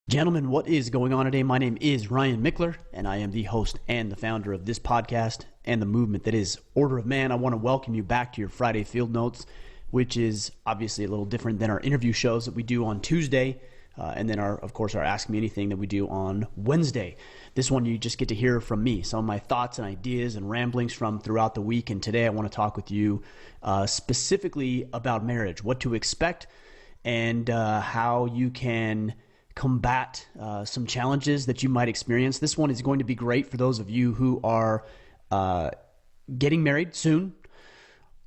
Gentlemen, what is going on today? My name is Ryan Mickler, and I am the host and the founder of this podcast and the movement that is Order of Man. I want to welcome you back to your Friday Field Notes, which is obviously a little different than our interview shows that we do on Tuesday, and then our Ask Me Anything that we do on Wednesday. This one, you just get to hear from me, some of my thoughts and ideas and ramblings from throughout the week. And today I want to talk with you specifically about marriage, what to expect, and how you can combat some challenges that you might experience. This one is going to be great for those of you who are getting married soon,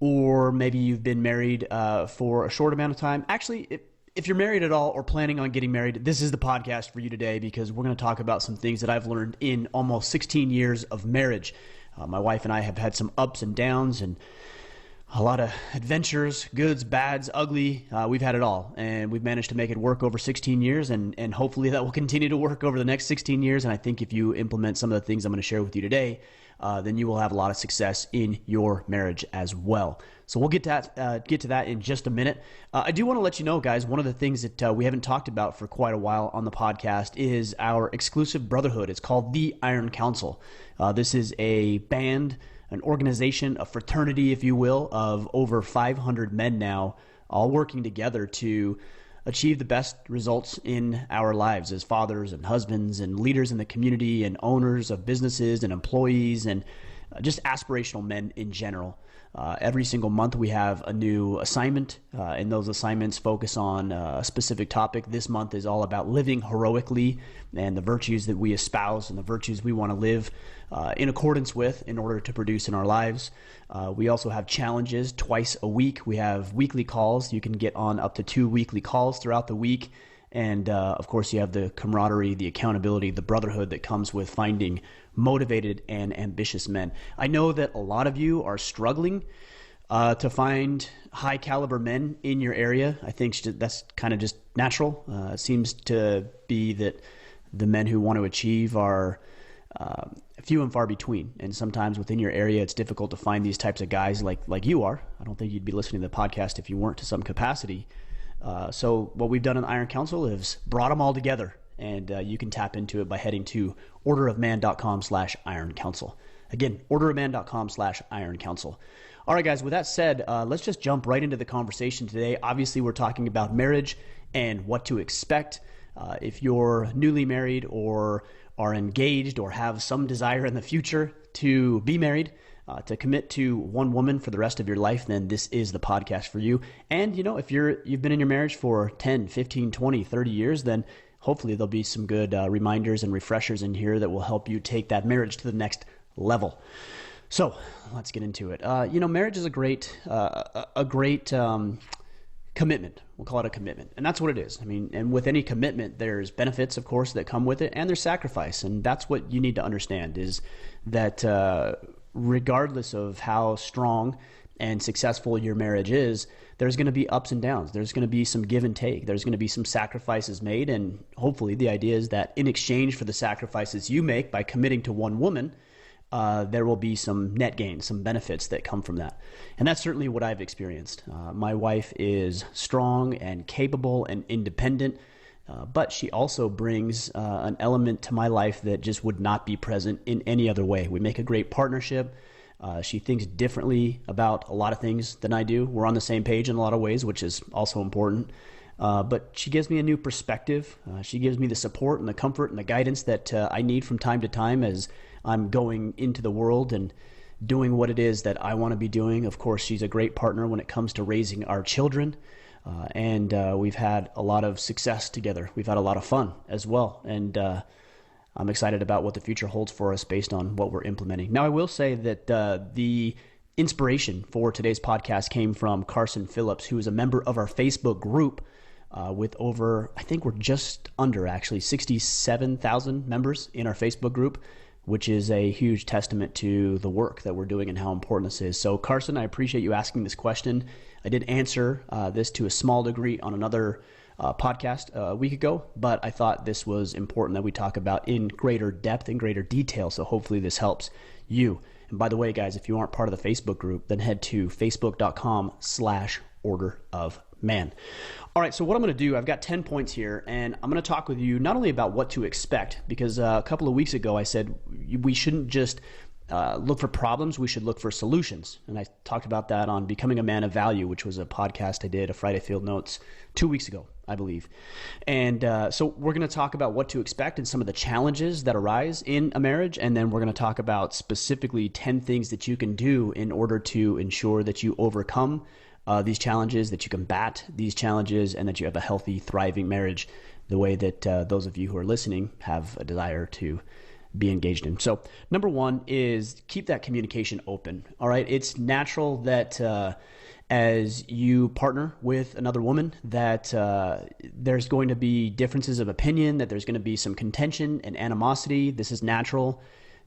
or maybe you've been married for a short amount of time. Actually, if you're married at all or planning on getting married, this is the podcast for you today, because we're going to talk about some things that I've learned in almost 16 years of marriage. My wife and I have had some ups and downs and a lot of adventures, goods, bads, ugly. We've had it all, and we've managed to make it work over 16 years, and hopefully that will continue to work over the next 16 years. And I think if you implement some of the things I'm going to share with you today, then you will have a lot of success in your marriage as well. So we'll get to that in just a minute. I do want to let you know, guys, one of the things that we haven't talked about for quite a while on the podcast is our exclusive brotherhood. It's called the Iron Council. This is a band, an organization, a fraternity, if you will, of over 500 men now, all working together to achieve the best results in our lives as fathers and husbands and leaders in the community and owners of businesses and employees and just aspirational men in general. Every single month we have a new assignment, and those assignments focus on a specific topic. This month is all about living heroically and the virtues that we espouse and the virtues we want to live in accordance with in order to produce in our lives. We also have challenges twice a week. We have weekly calls. You can get on up to 2 weekly calls throughout the week. And of course, you have the camaraderie, the accountability, the brotherhood that comes with finding motivated and ambitious men. I know that a lot of you are struggling to find high caliber men in your area. I think that's kind of just natural. It seems to be that the men who want to achieve are few and far between. And sometimes within your area, it's difficult to find these types of guys like you are. I don't think you'd be listening to the podcast if you weren't to some capacity. So what we've done in the Iron Council is brought them all together, and you can tap into it by heading to orderofman.com/Iron Council. Again, orderofman.com/Iron Council. All right, guys, with that said, let's just jump right into the conversation today. Obviously, we're talking about marriage and what to expect. If you're newly married or are engaged or have some desire in the future to be married, to commit to one woman for the rest of your life, then this is the podcast for you. And, if you've been in your marriage for 10, 15, 20, 30 years, then hopefully there'll be some good reminders and refreshers in here that will help you take that marriage to the next level. So let's get into it. Marriage is a great commitment. We'll call it a commitment. And that's what it is. I mean, and with any commitment, there's benefits, of course, that come with it, and there's sacrifice. And that's what you need to understand, is that regardless of how strong and successful your marriage is, there's going to be ups and downs. There's going to be some give and take. There's going to be some sacrifices made. And hopefully the idea is that in exchange for the sacrifices you make by committing to one woman, there will be some net gains, some benefits that come from that. And that's certainly what I've experienced. My wife is strong and capable and independent, but she also brings an element to my life that just would not be present in any other way. We make a great partnership. She thinks differently about a lot of things than I do. We're on the same page in a lot of ways, which is also important. But she gives me a new perspective. She gives me the support and the comfort and the guidance that I need from time to time as I'm going into the world and doing what it is that I want to be doing. Of course, she's a great partner when it comes to raising our children. And we've had a lot of success together. We've had a lot of fun as well. And I'm excited about what the future holds for us based on what we're implementing. Now, I will say that the inspiration for today's podcast came from Carson Phillips, who is a member of our Facebook group with over, I think we're just under actually 67,000 members in our Facebook group, which is a huge testament to the work that we're doing and how important this is. So Carson, I appreciate you asking this question. I did answer this to a small degree on another podcast a week ago, but I thought this was important that we talk about in greater depth and greater detail. So hopefully this helps you. And by the way, guys, if you aren't part of the Facebook group, then head to facebook.com/orderofman. man. All right, so what I'm going to do, I've got 10 points here, and I'm going to talk with you not only about what to expect, because a couple of weeks ago I said we shouldn't just look for problems, we should look for solutions. And I talked about that on Becoming a Man of Value, which was a podcast I did, a Friday Field Notes, 2 weeks ago, I believe. And so we're going to talk about what to expect and some of the challenges that arise in a marriage. And then we're going to talk about specifically 10 things that you can do in order to ensure that you overcome these challenges, that you combat these challenges, and that you have a healthy, thriving marriage the way that those of you who are listening have a desire to be engaged in. So number one is keep that communication open. All right. It's natural that as you partner with another woman that there's going to be differences of opinion, that there's going to be some contention and animosity. This is natural.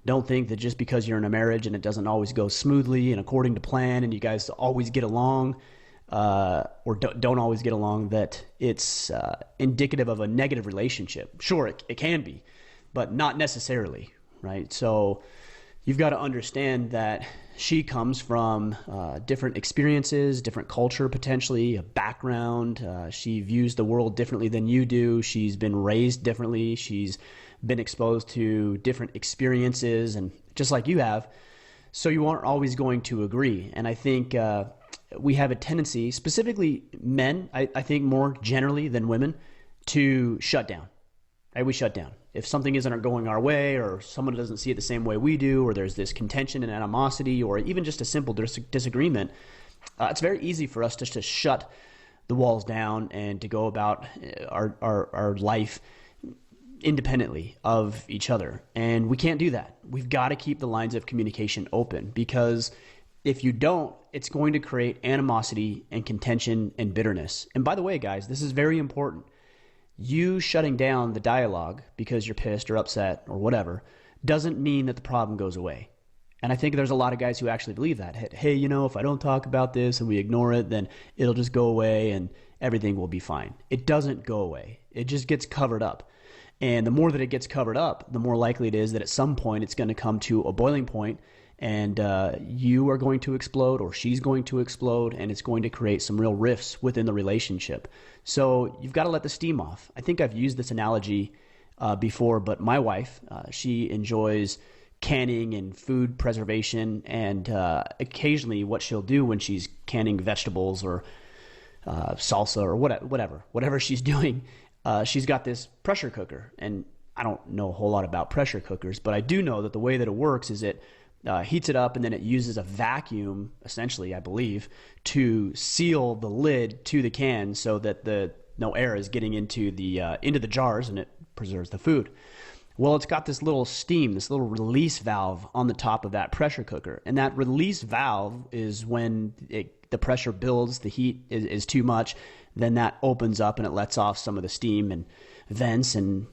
Don't think that just because you're in a marriage and it doesn't always go smoothly and according to plan and you guys always get along or don't always get along, that it's indicative of a negative relationship. Sure, it can be, but not necessarily, right? So you've got to understand that she comes from different experiences, different culture potentially, a background. She views the world differently than you do. She's been raised differently. She's been exposed to different experiences, and just like you have. So you aren't always going to agree. And I think we have a tendency, specifically men, I think more generally than women, to shut down. Right? We shut down. If something isn't going our way, or someone doesn't see it the same way we do, or there's this contention and animosity, or even just a simple disagreement, it's very easy for us just to shut the walls down and to go about our life independently of each other. And we can't do that. We've got to keep the lines of communication open, because if you don't, it's going to create animosity and contention and bitterness. And by the way, guys, this is very important. You shutting down the dialogue because you're pissed or upset or whatever doesn't mean that the problem goes away. And I think there's a lot of guys who actually believe that. Hey, if I don't talk about this and we ignore it, then it'll just go away and everything will be fine. It doesn't go away. It just gets covered up. And the more that it gets covered up, the more likely it is that at some point it's going to come to a boiling point, and you are going to explode, or she's going to explode, and it's going to create some real rifts within the relationship. So you've got to let the steam off. I think I've used this analogy before, but my wife, she enjoys canning and food preservation, and occasionally what she'll do when she's canning vegetables or salsa or whatever she's doing, she's got this pressure cooker. And I don't know a whole lot about pressure cookers, but I do know that the way that it works is it heats it up, and then it uses a vacuum, essentially, I believe, to seal the lid to the can so that no air is getting into the jars, and it preserves the food. Well, it's got this little steam, this little release valve on the top of that pressure cooker. And that release valve is when the pressure builds, the heat is too much, then that opens up and it lets off some of the steam and vents, and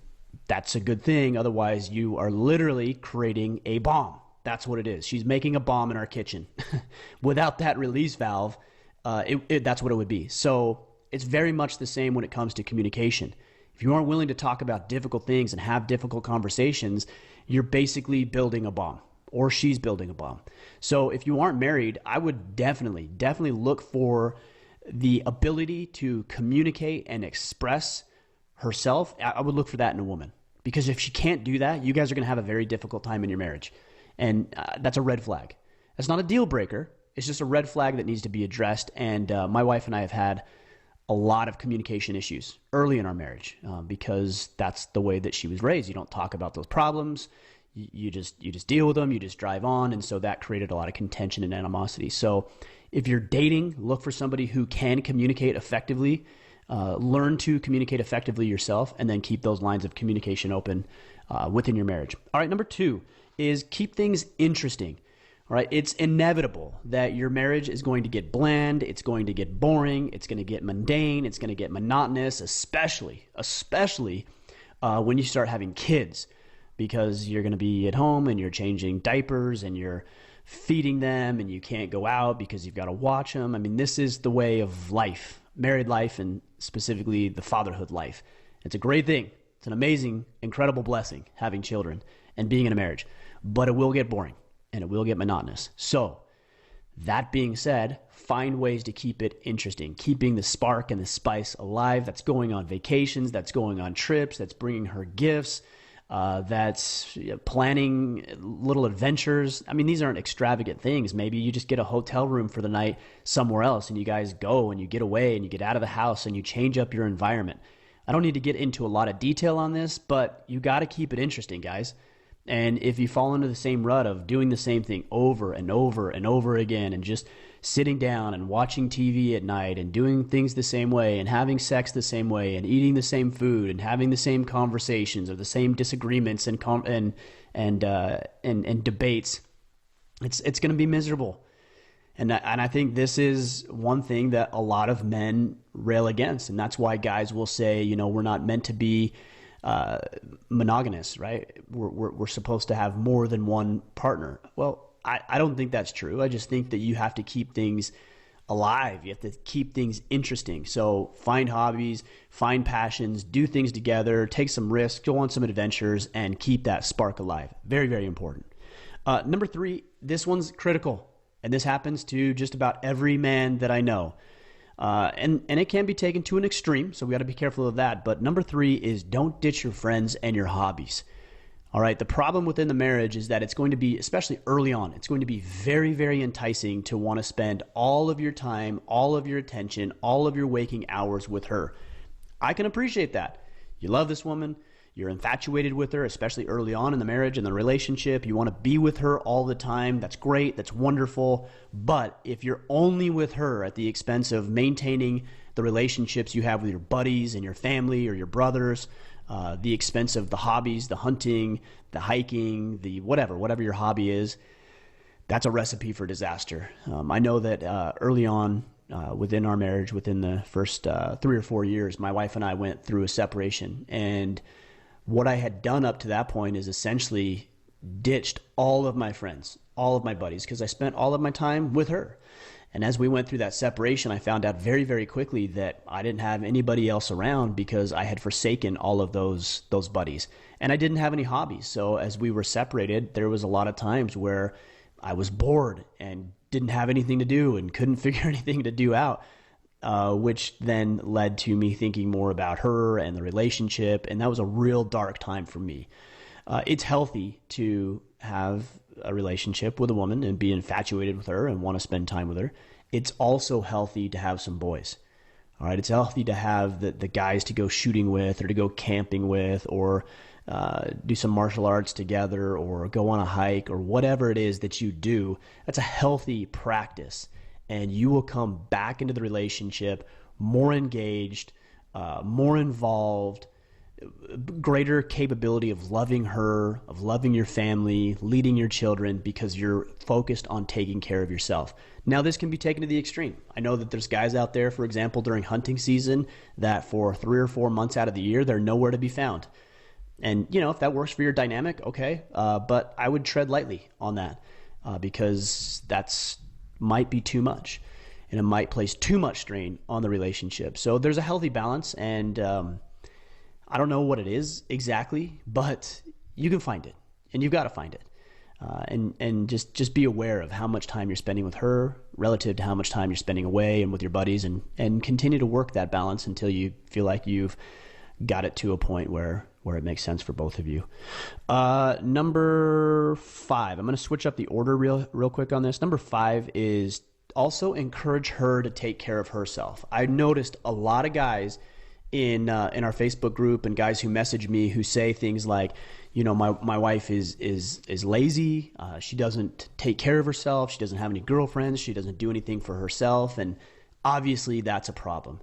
that's a good thing. Otherwise, you are literally creating a bomb. That's what it is. She's making a bomb in our kitchen. Without that release valve, that's what it would be. So it's very much the same when it comes to communication. If you aren't willing to talk about difficult things and have difficult conversations, you're basically building a bomb, or she's building a bomb. So if you aren't married, I would definitely look for the ability to communicate and express herself. I would look for that in a woman, because if she can't do that, you guys are going to have a very difficult time in your marriage. And that's a red flag. That's not a deal breaker. It's just a red flag that needs to be addressed. And my wife and I have had a lot of communication issues early in our marriage because that's the way that she was raised. You don't talk about those problems. You just deal with them. You just drive on. And so that created a lot of contention and animosity. So if you're dating, look for somebody who can communicate effectively. Learn to communicate effectively yourself, and then keep those lines of communication open within your marriage. All right, number 2 is keep things interesting. All right, it's inevitable that your marriage is going to get bland, it's going to get boring, it's going to get mundane, it's going to get monotonous, especially when you start having kids, because you're going to be at home and you're changing diapers and you're feeding them and you can't go out because you've got to watch them. I mean, this is the way of life, married life, and specifically the fatherhood life. It's a great thing. It's an amazing, incredible blessing having children and being in a marriage, but it will get boring and it will get monotonous. So That being said, find ways to keep it interesting, keeping the spark and the spice alive. That's going on vacations, that's going on trips, that's bringing her gifts, that's planning little adventures. I mean, these aren't extravagant things. Maybe you just get a hotel room for the night somewhere else and you guys go and you get away and you get out of the house and you change up your environment. I don't need to get into a lot of detail on this, but you got to keep it interesting, guys. And if you fall into the same rut of doing the same thing over and over and over again and just sitting down and watching TV at night and doing things the same way and having sex the same way and eating the same food and having the same conversations or the same disagreements and debates, it's going to be miserable. And I think this is one thing that a lot of men rail against, and that's why guys will say, you know, we're not meant to be monogamous, right? We're supposed to have more than one partner. Well, I don't think that's true. I just think that you have to keep things alive. You have to keep things interesting. So find hobbies, find passions, do things together, take some risks, go on some adventures, and keep that spark alive. Very, very important. Number 3, this one's critical, and this happens to just about every man that I know. And it can be taken to an extreme, so we got to be careful of that. But number 3 is don't ditch your friends and your hobbies. All right, the problem within the marriage is that it's going to be, especially early on, it's going to be very, very enticing to want to spend all of your time, all of your attention, all of your waking hours with her. I can appreciate that. You love this woman. You're infatuated with her, especially early on in the marriage and the relationship. You want to be with her all the time. That's great. That's wonderful. But if you're only with her at the expense of maintaining the relationships you have with your buddies and your family or your brothers, the expense of the hobbies, the hunting, the hiking, the whatever your hobby is, that's a recipe for disaster. I know that early on within our marriage, within the first 3 or 4 years, my wife and I went through a separation, and what I had done up to that point is essentially ditched all of my friends, all of my buddies, because I spent all of my time with her. And as we went through that separation, I found out very, very quickly that I didn't have anybody else around because I had forsaken all of those buddies. And I didn't have any hobbies. So as we were separated, there was a lot of times where I was bored and didn't have anything to do and couldn't figure anything to do out, which then led to me thinking more about her and the relationship. And that was a real dark time for me. It's healthy to have a relationship with a woman and be infatuated with her and want to spend time with her. It's also healthy to have some boys. All right. It's healthy to have the guys to go shooting with or to go camping with or do some martial arts together or go on a hike or whatever it is that you do. That's a healthy practice. And you will come back into the relationship more engaged, more involved, greater capability of loving her, of loving your family, leading your children, because you're focused on taking care of yourself. Now, this can be taken to the extreme. I know that there's guys out there, for example, during hunting season, that for 3 or 4 months out of the year, they're nowhere to be found. And, you know, if that works for your dynamic, okay. But I would tread lightly on that because that's might be too much. And it might place too much strain on the relationship. So there's a healthy balance, and I don't know what it is exactly, but you can find it, and you've got to find it. And just be aware of how much time you're spending with her relative to how much time you're spending away and with your buddies, and continue to work that balance until you feel like you've got it to a point where it makes sense for both of you. Number 5, I'm going to switch up the order real quick on this. Number 5 is also encourage her to take care of herself. I noticed a lot of guys in our Facebook group and guys who message me who say things like, you know, my wife is lazy. She doesn't take care of herself. She doesn't have any girlfriends. She doesn't do anything for herself. And obviously that's a problem.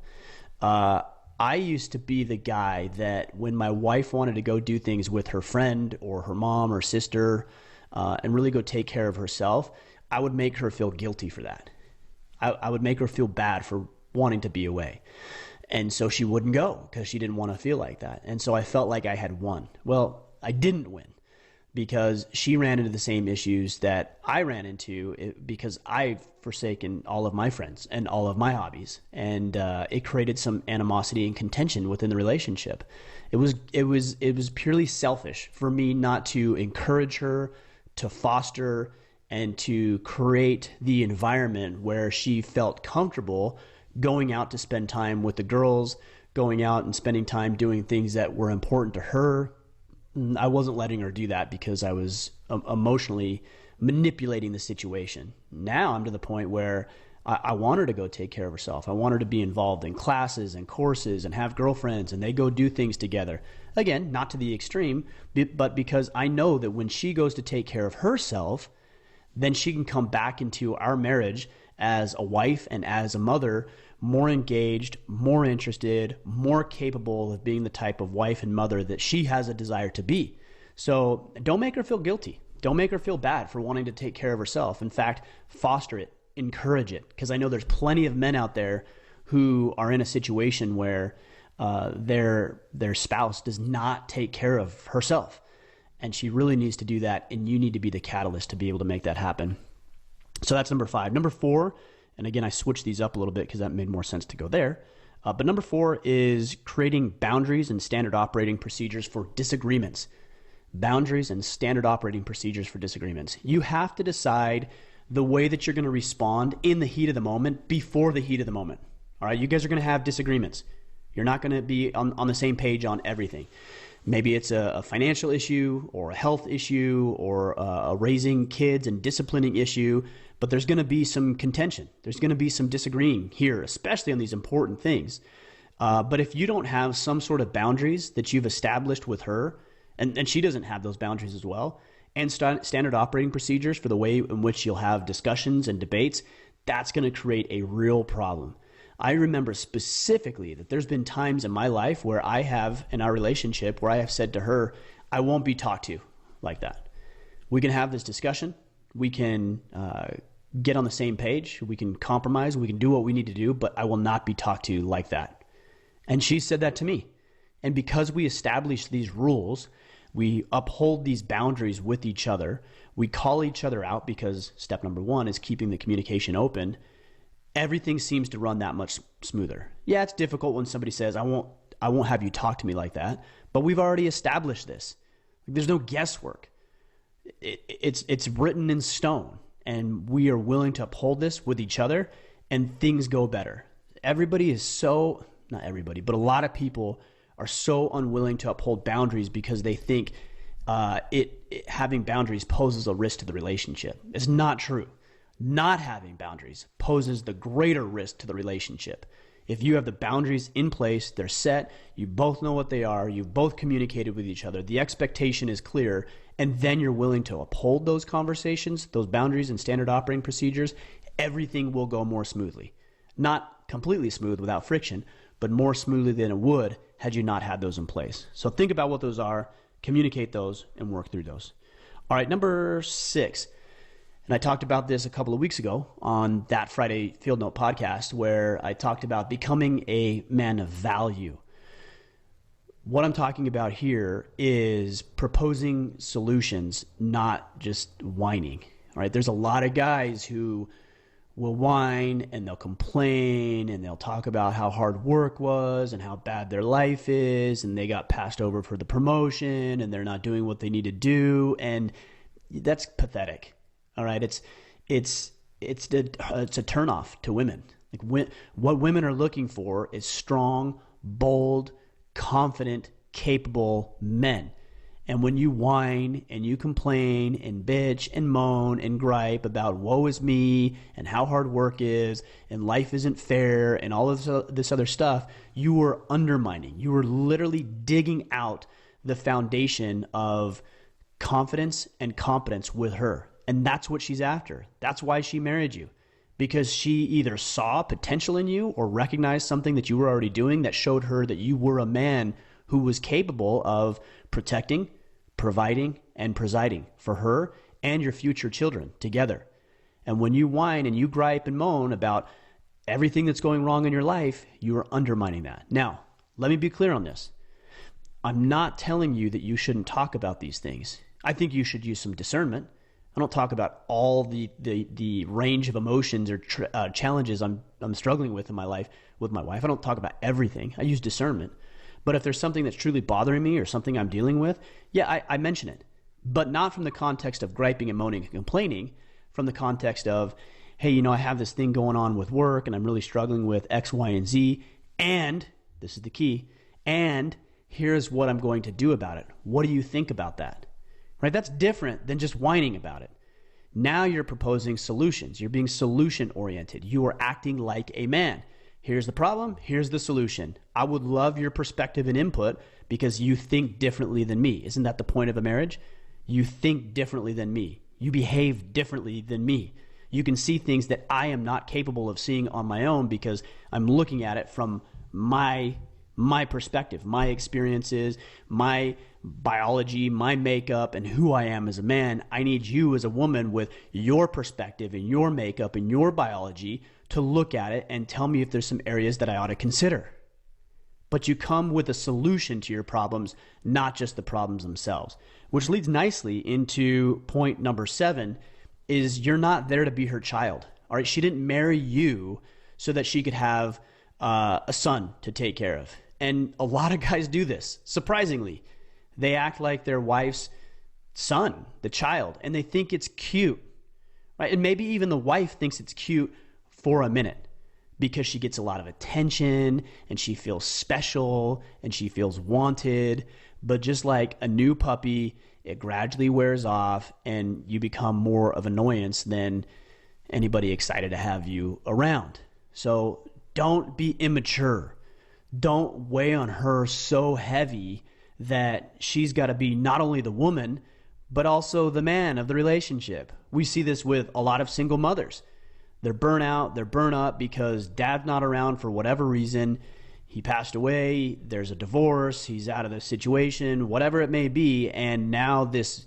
I used to be the guy that when my wife wanted to go do things with her friend or her mom or sister and really go take care of herself, I would make her feel guilty for that. I would make her feel bad for wanting to be away. And so she wouldn't go because she didn't want to feel like that. And so I felt like I had won. Well, I didn't win because she ran into the same issues that I ran into because I've forsaken all of my friends and all of my hobbies. And it created some animosity and contention within the relationship. It was purely selfish for me not to encourage her, to foster and to create the environment where she felt comfortable going out to spend time with the girls, going out and spending time doing things that were important to her. I wasn't letting her do that because I was emotionally manipulating the situation. Now I'm to the point where I want her to go take care of herself. I want her to be involved in classes and courses and have girlfriends, and they go do things together. Again, not to the extreme, but because I know that when she goes to take care of herself, then she can come back into our marriage as a wife and as a mother, more engaged, more interested, more capable of being the type of wife and mother that she has a desire to be. So don't make her feel guilty. Don't make her feel bad for wanting to take care of herself. In fact, foster it, encourage it, because I know there's plenty of men out there who are in a situation where their spouse does not take care of herself, and she really needs to do that, and you need to be the catalyst to be able to make that happen. So that's number 5. Number 4, and again, I switched these up a little bit because that made more sense to go there. But number 4 is creating boundaries and standard operating procedures for disagreements. Boundaries and standard operating procedures for disagreements. You have to decide the way that you're going to respond in the heat of the moment before the heat of the moment. All right, you guys are going to have disagreements. You're not going to be on the same page on everything. Maybe it's a financial issue or a health issue or a raising kids and disciplining issue, but there's going to be some contention. There's going to be some disagreeing here, especially on these important things. But if you don't have some sort of boundaries that you've established with her, and she doesn't have those boundaries as well, and standard operating procedures for the way in which you'll have discussions and debates, that's going to create a real problem. I remember specifically that there's been times in my life where I have, in our relationship, where I have said to her, I won't be talked to like that. We can have this discussion. We can get on the same page. We can compromise. We can do what we need to do, but I will not be talked to like that. And she said that to me. And because we established these rules, we uphold these boundaries with each other, we call each other out, because step number 1 is keeping the communication open, everything seems to run that much smoother. Yeah, it's difficult when somebody says, I won't have you talk to me like that, but we've already established this. There's no guesswork. It's written in stone, and we are willing to uphold this with each other, and things go better. Everybody is so, not everybody, but a lot of people are so unwilling to uphold boundaries because they think having boundaries poses a risk to the relationship. It's not true. Not having boundaries poses the greater risk to the relationship. If you have the boundaries in place, they're set, you both know what they are, you've both communicated with each other, the expectation is clear, and then you're willing to uphold those conversations, those boundaries and standard operating procedures, everything will go more smoothly. Not completely smooth without friction, but more smoothly than it would had you not had those in place. So think about what those are, communicate those, and work through those. All right, number 6. And I talked about this a couple of weeks ago on that Friday Field Note podcast, where I talked about becoming a man of value. What I'm talking about here is proposing solutions, not just whining. All right, there's a lot of guys who will whine and they'll complain and they'll talk about how hard work was and how bad their life is, and they got passed over for the promotion and they're not doing what they need to do, and that's pathetic. All right, it's a turnoff to women. Like, what women are looking for is strong, bold, confident, capable men. And when you whine and you complain and bitch and moan and gripe about woe is me and how hard work is and life isn't fair and all of this other stuff, you are undermining. You are literally digging out the foundation of confidence and competence with her. And that's what she's after. That's why she married you. Because she either saw potential in you or recognized something that you were already doing that showed her that you were a man who was capable of protecting, providing, and presiding for her and your future children together. And when you whine and you gripe and moan about everything that's going wrong in your life, you are undermining that. Now, let me be clear on this. I'm not telling you that you shouldn't talk about these things. I think you should use some discernment. I don't talk about all the range of emotions or challenges I'm struggling with in my life with my wife. I don't talk about everything. I use discernment. But if there's something that's truly bothering me or something I'm dealing with, yeah, I mention it. But not from the context of griping and moaning and complaining, from the context of, hey, I have this thing going on with work and I'm really struggling with X, Y, and Z. And this is the key. And here's what I'm going to do about it. What do you think about that? Right? That's different than just whining about it. Now you're proposing solutions. You're being solution oriented. You are acting like a man. Here's the problem. Here's the solution. I would love your perspective and input because you think differently than me. Isn't that the point of a marriage? You think differently than me. You behave differently than me. You can see things that I am not capable of seeing on my own because I'm looking at it from my perspective, my experiences, my biology, my makeup, and who I am as a man. I need you as a woman with your perspective and your makeup and your biology to look at it and tell me if there's some areas that I ought to consider. But you come with a solution to your problems, not just the problems themselves, which leads nicely into point number 7 is you're not there to be her child. All right. She didn't marry you so that she could have a son to take care of. And a lot of guys do this. Surprisingly, they act like their wife's son, the child, and they think it's cute, right? And maybe even the wife thinks it's cute for a minute because she gets a lot of attention and she feels special and she feels wanted. But just like a new puppy, it gradually wears off and you become more of an annoyance than anybody excited to have you around. So don't be immature. Don't weigh on her so heavy that she's got to be not only the woman, but also the man of the relationship. We see this with a lot of single mothers. They're burnt out, they're burnt up because dad's not around for whatever reason. He passed away, there's a divorce, he's out of the situation, whatever it may be. And now this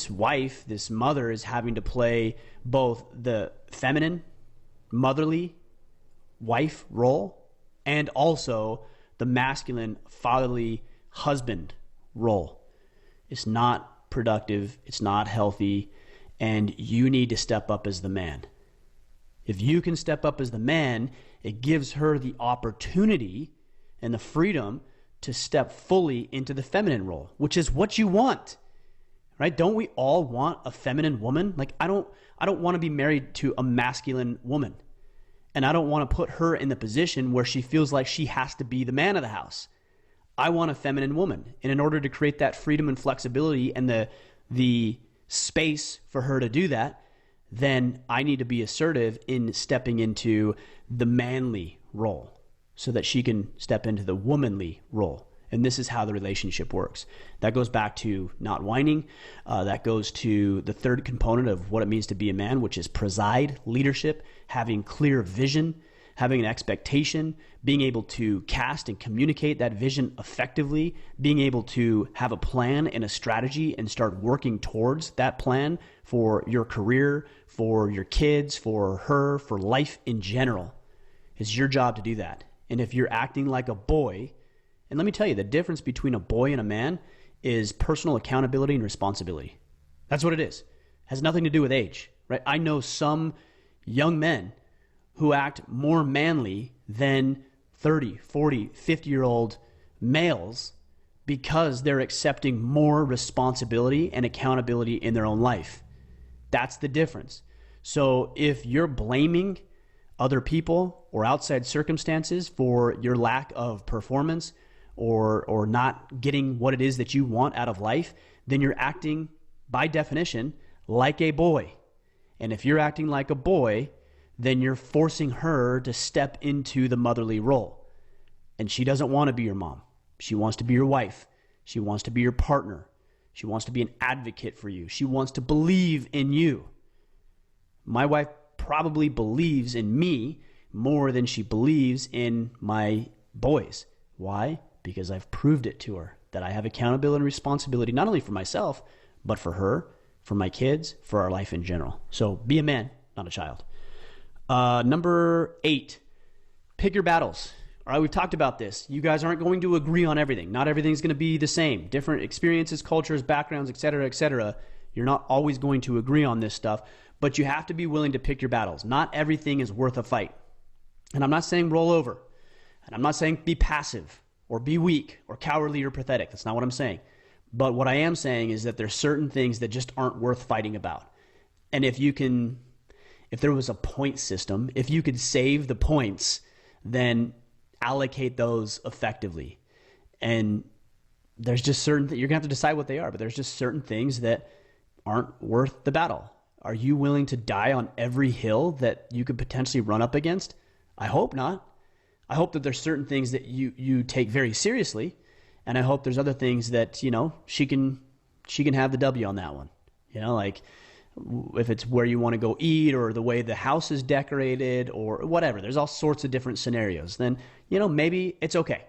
wife, this mother is having to play both the feminine, motherly wife role and also the masculine, fatherly husband role. It's not productive. It's not healthy. And you need to step up as the man. If you can step up as the man, it gives her the opportunity and the freedom to step fully into the feminine role, which is what you want, right? Don't we all want a feminine woman? Like, I don't want to be married to a masculine woman. And I don't want to put her in the position where she feels like she has to be the man of the house. I want a feminine woman. And in order to create that freedom and flexibility and the space for her to do that, then I need to be assertive in stepping into the manly role so that she can step into the womanly role. And this is how the relationship works. That goes back to not whining. That goes to the third component of what it means to be a man, which is preside, leadership, having clear vision, having an expectation, being able to cast and communicate that vision effectively, being able to have a plan and a strategy and start working towards that plan for your career, for your kids, for her, for life in general. It's your job to do that. And if you're acting like a boy, and let me tell you, the difference between a boy and a man is personal accountability and responsibility. That's what it is. It has nothing to do with age, right? I know some young men who act more manly than 30, 40, 50-year-old males because they're accepting more responsibility and accountability in their own life. That's the difference. So if you're blaming other people or outside circumstances for your lack of performance or not getting what it is that you want out of life, then you're acting, by definition, like a boy. And if you're acting like a boy, then you're forcing her to step into the motherly role. And she doesn't want to be your mom. She wants to be your wife. She wants to be your partner. She wants to be an advocate for you. She wants to believe in you. My wife probably believes in me more than she believes in my boys. Why? Because I've proved it to her that I have accountability and responsibility, not only for myself, but for her, for my kids, for our life in general. So be a man, not a child. Number 8, pick your battles. All right, we've talked about this. You guys aren't going to agree on everything. Not everything's going to be the same. Different experiences, cultures, backgrounds, et cetera, et cetera. You're not always going to agree on this stuff, but you have to be willing to pick your battles. Not everything is worth a fight. And I'm not saying roll over. And I'm not saying be passive or be weak or cowardly or pathetic. That's not what I'm saying. But what I am saying is that there's certain things that just aren't worth fighting about. And if there was a point system, if you could save the points, then allocate those effectively. And there's just certain you're gonna have to decide what they are, but there's just certain things that aren't worth the battle. Are you willing to die on every hill that you could potentially run up against? I hope not. I hope that there's certain things that you take very seriously, and I hope there's other things that, she can have the W on that one. Like if it's where you want to go eat, or the way the house is decorated, or whatever. There's all sorts of different scenarios. Then, maybe it's okay.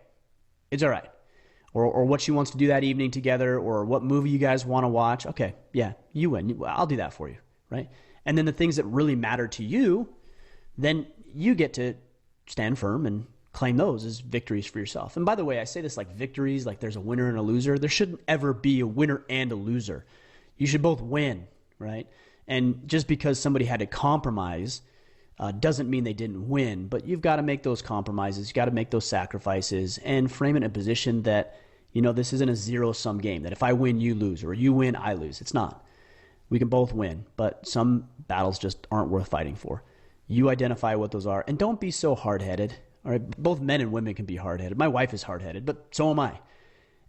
It's all right. Or what she wants to do that evening together, or what movie you guys want to watch. Okay, yeah, you win. I'll do that for you, right? And then the things that really matter to you, then you get to stand firm and claim those as victories for yourself. And by the way, I say this like victories, like there's a winner and a loser. There shouldn't ever be a winner and a loser. You should both win, right? And just because somebody had to compromise doesn't mean they didn't win, but you've got to make those compromises. You've got to make those sacrifices and frame it in a position that, this isn't a zero-sum game, that if I win, you lose, or you win, I lose. It's not. We can both win, but some battles just aren't worth fighting for. You identify what those are, and don't be so hard-headed. All right, both men and women can be hard-headed. My wife is hard-headed, but so am I.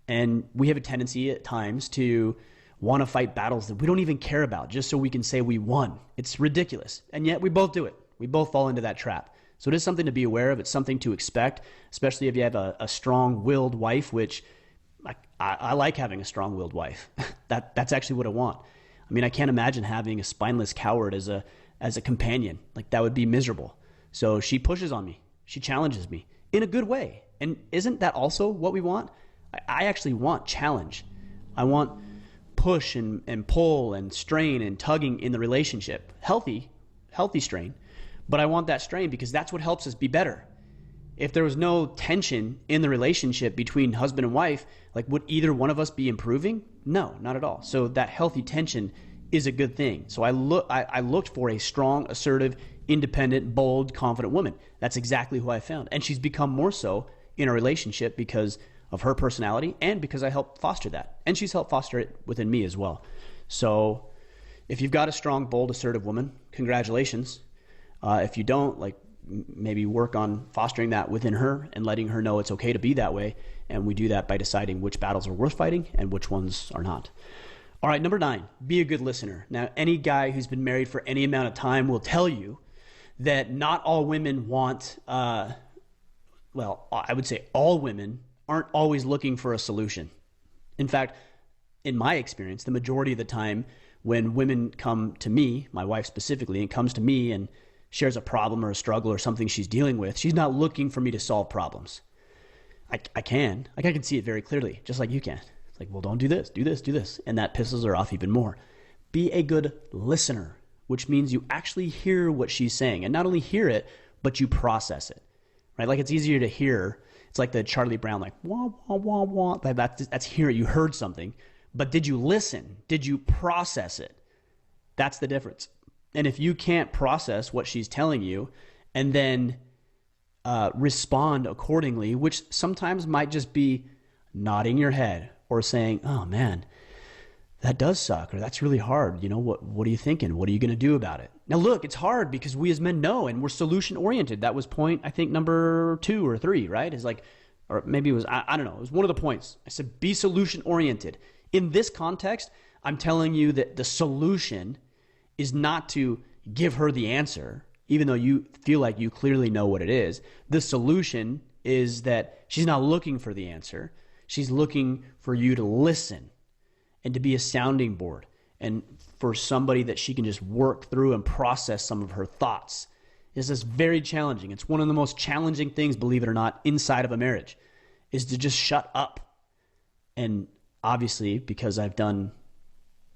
And we have a tendency at times to want to fight battles that we don't even care about just so we can say we won. It's ridiculous, and yet we both do it. We both fall into that trap. So it is something to be aware of. It's something to expect, especially if you have a strong-willed wife, which I like having a strong-willed wife. That's actually what I want. I mean, I can't imagine having a spineless coward as a companion. Like, that would be miserable. So she pushes on me. She challenges me in a good way. And isn't that also what we want? I actually want challenge. I want push and pull and strain and tugging in the relationship. Healthy strain. But I want that strain because that's what helps us be better. If there was no tension in the relationship between husband and wife, like, would either one of us be improving? No, not at all. So that healthy tension is a good thing. So I looked for a strong, assertive, independent, bold, confident woman. That's exactly who I found. And she's become more so in our relationship because of her personality and because I helped foster that. And she's helped foster it within me as well. So if you've got a strong, bold, assertive woman, congratulations. If you don't, maybe work on fostering that within her and letting her know it's okay to be that way. And we do that by deciding which battles are worth fighting and which ones are not. All right, number 9, be a good listener. Now, any guy who's been married for any amount of time will tell you that not all women want, I would say all women aren't always looking for a solution. In fact, in my experience, the majority of the time when women come to me, my wife specifically, and comes to me and shares a problem or a struggle or something she's dealing with, she's not looking for me to solve problems. I can see it very clearly, just like you can. It's like, well, don't do this, do this, do this. And that pisses her off even more. Be a good listener, which means you actually hear what she's saying. And not only hear it, but you process it, right? Like, it's easier to hear. It's like the Charlie Brown, like, wah, wah, wah, wah. That's hear it. You heard something. But did you listen? Did you process it? That's the difference. And if you can't process what she's telling you and then respond accordingly, which sometimes might just be nodding your head or saying, oh man, that does suck, or that's really hard. What are you thinking? What are you going to do about it? Now look, it's hard because we as men know, and we're solution oriented. That was point, I think, number 2 or 3, right? Is like, or maybe it was, I don't know. It was one of the points. I said, be solution oriented. In this context, I'm telling you that the solution is not to give her the answer, even though you feel like you clearly know what it is. The solution is that she's not looking for the answer. She's looking for you to listen and to be a sounding board, and for somebody that she can just work through and process some of her thoughts. This is very challenging. It's one of the most challenging things, believe it or not, inside of a marriage, is to just shut up. And obviously, because I've done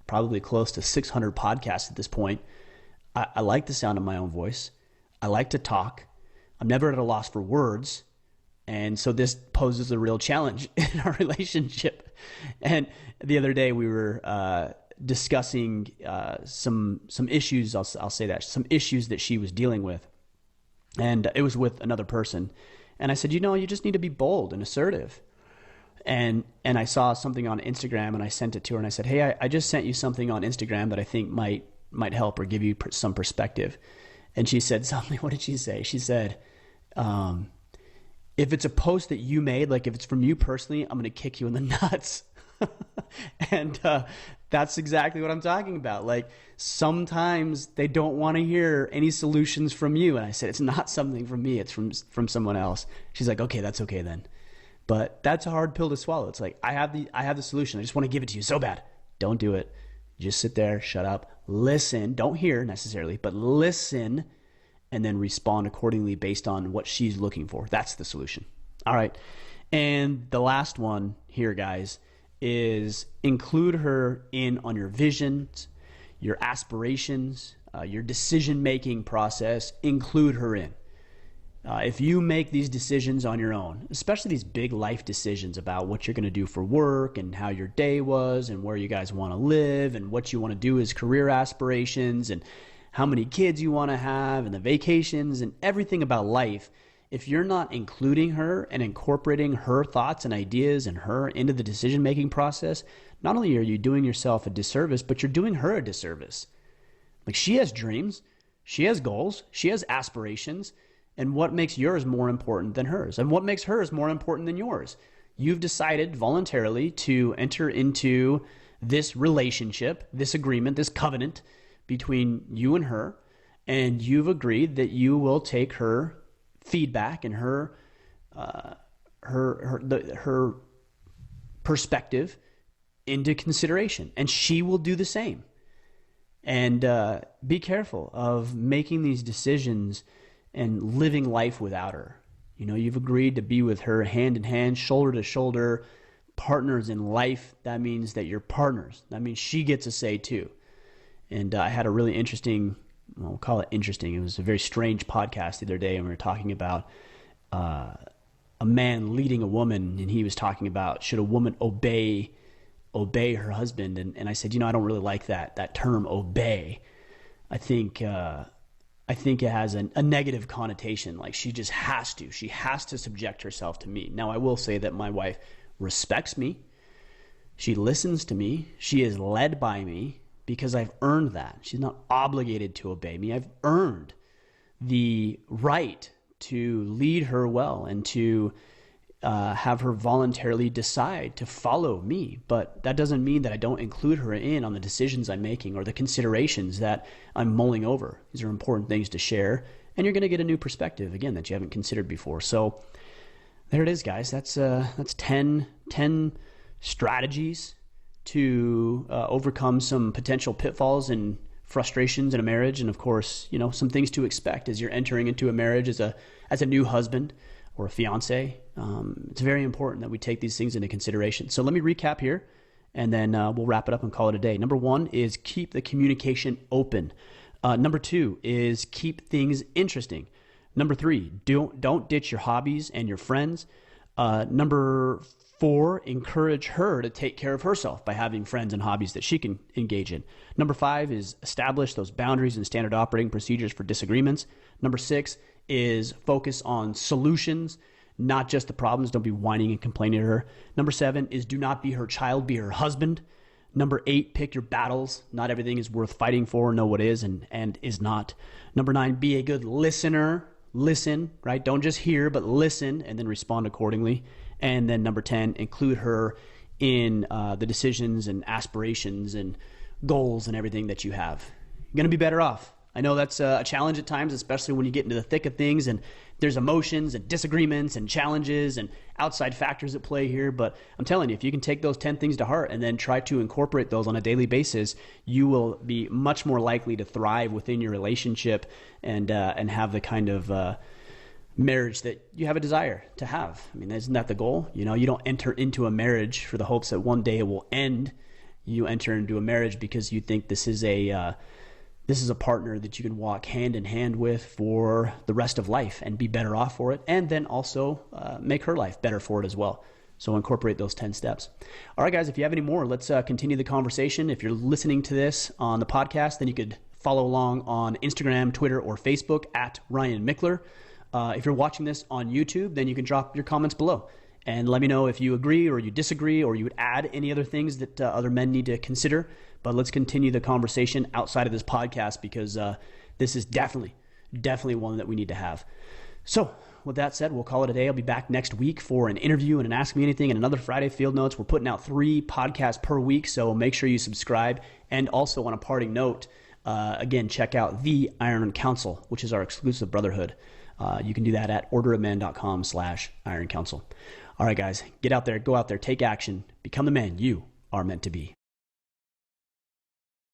probably close to 600 podcasts at this point, I like the sound of my own voice. I like to talk. I'm never at a loss for words. And so this poses a real challenge in our relationship. And the other day we were discussing some issues, I'll say that, some issues that she was dealing with. And it was with another person. And I said, you just need to be bold and assertive. And I saw something on Instagram and I sent it to her and I said, hey, I just sent you something on Instagram that I think might might help or give you some perspective. And she said something. What did she say? She said, if it's a post that you made, like if it's from you personally, I'm going to kick you in the nuts. And that's exactly what I'm talking about. Like, sometimes they don't want to hear any solutions from you. And I said, it's not something from me. It's from someone else. She's like, okay, that's okay then. But that's a hard pill to swallow. It's like, I have the solution. I just want to give it to you so bad. Don't do it. Just sit there, shut up, listen. Don't hear necessarily, but listen, and then respond accordingly based on what she's looking for. That's the solution. All right. And the last one here, guys, is include her in on your visions, your aspirations, your decision-making process. Include her in. If you make these decisions on your own, especially these big life decisions about what you're going to do for work and how your day was and where you guys want to live and what you want to do as career aspirations and how many kids you want to have and the vacations and everything about life, if you're not including her and incorporating her thoughts and ideas and her into the decision-making process, not only are you doing yourself a disservice, but you're doing her a disservice. Like, she has dreams, she has goals, she has aspirations, and what makes yours more important than hers? And what makes hers more important than yours? You've decided voluntarily to enter into this relationship, this agreement, this covenant between you and her, and you've agreed that you will take her feedback and her perspective into consideration, and she will do the same. And be careful of making these decisions and living life without her. You know, you've agreed to be with her hand in hand, shoulder to shoulder, partners in life. That means that you're partners. That means she gets a say too. And I had a really interesting, we'll call it interesting, it was a very strange podcast the other day, and we were talking about a man leading a woman, and he was talking about, should a woman obey her husband? And I said, I don't really like that term, obey. I think it has a negative connotation. Like, she has to subject herself to me. Now, I will say that my wife respects me. She listens to me. She is led by me because I've earned that. She's not obligated to obey me. I've earned the right to lead her well and to have her voluntarily decide to follow me. But that doesn't mean that I don't include her in on the decisions I'm making or the considerations that I'm mulling over. These are important things to share, and you're going to get a new perspective, again, that you haven't considered before. So there it is, guys. That's 10 strategies to overcome some potential pitfalls and frustrations in a marriage, and of course, some things to expect as you're entering into a marriage as a new husband or a fiance. It's very important that we take these things into consideration. So let me recap here, and then we'll wrap it up and call it a day. Number 1 is keep the communication open. Number 2 is keep things interesting. Number 3, don't ditch your hobbies and your friends. Number 4, encourage her to take care of herself by having friends and hobbies that she can engage in. Number 5 is establish those boundaries and standard operating procedures for disagreements. Number 6 is focus on solutions, not just the problems. Don't be whining and complaining to her. Number 7 is do not be her child, be her husband. Number 8, pick your battles. Not everything is worth fighting for. Know what is and is not. Number 9, be a good listener. Listen, right? Don't just hear, but listen and then respond accordingly. And then number 10, include her in the decisions and aspirations and goals and everything that you have. You're going to be better off. I know that's a challenge at times, especially when you get into the thick of things and there's emotions and disagreements and challenges and outside factors at play here. But I'm telling you, if you can take those 10 things to heart and then try to incorporate those on a daily basis, you will be much more likely to thrive within your relationship and have the kind of marriage that you have a desire to have. I mean, isn't that the goal? You don't enter into a marriage for the hopes that one day it will end. You enter into a marriage because you think this is a partner that you can walk hand in hand with for the rest of life and be better off for it, and then also make her life better for it as well. So incorporate those 10 steps. All right, guys, if you have any more, let's continue the conversation. If you're listening to this on the podcast, then you could follow along on Instagram, Twitter, or Facebook at Ryan Mickler. If you're watching this on YouTube, then you can drop your comments below. and let me know if you agree or you disagree or you would add any other things that other men need to consider. But let's continue the conversation outside of this podcast because this is definitely one that we need to have. So with that said, we'll call it a day. I'll be back next week for an interview and an Ask Me Anything and another Friday Field Notes. We're putting out 3 podcasts per week, so make sure you subscribe. And also on a parting note, again, check out the Iron Council, which is our exclusive brotherhood. You can do that at orderofman.com/Iron Council. All right, guys, get out there, go out there, take action, become the man you are meant to be.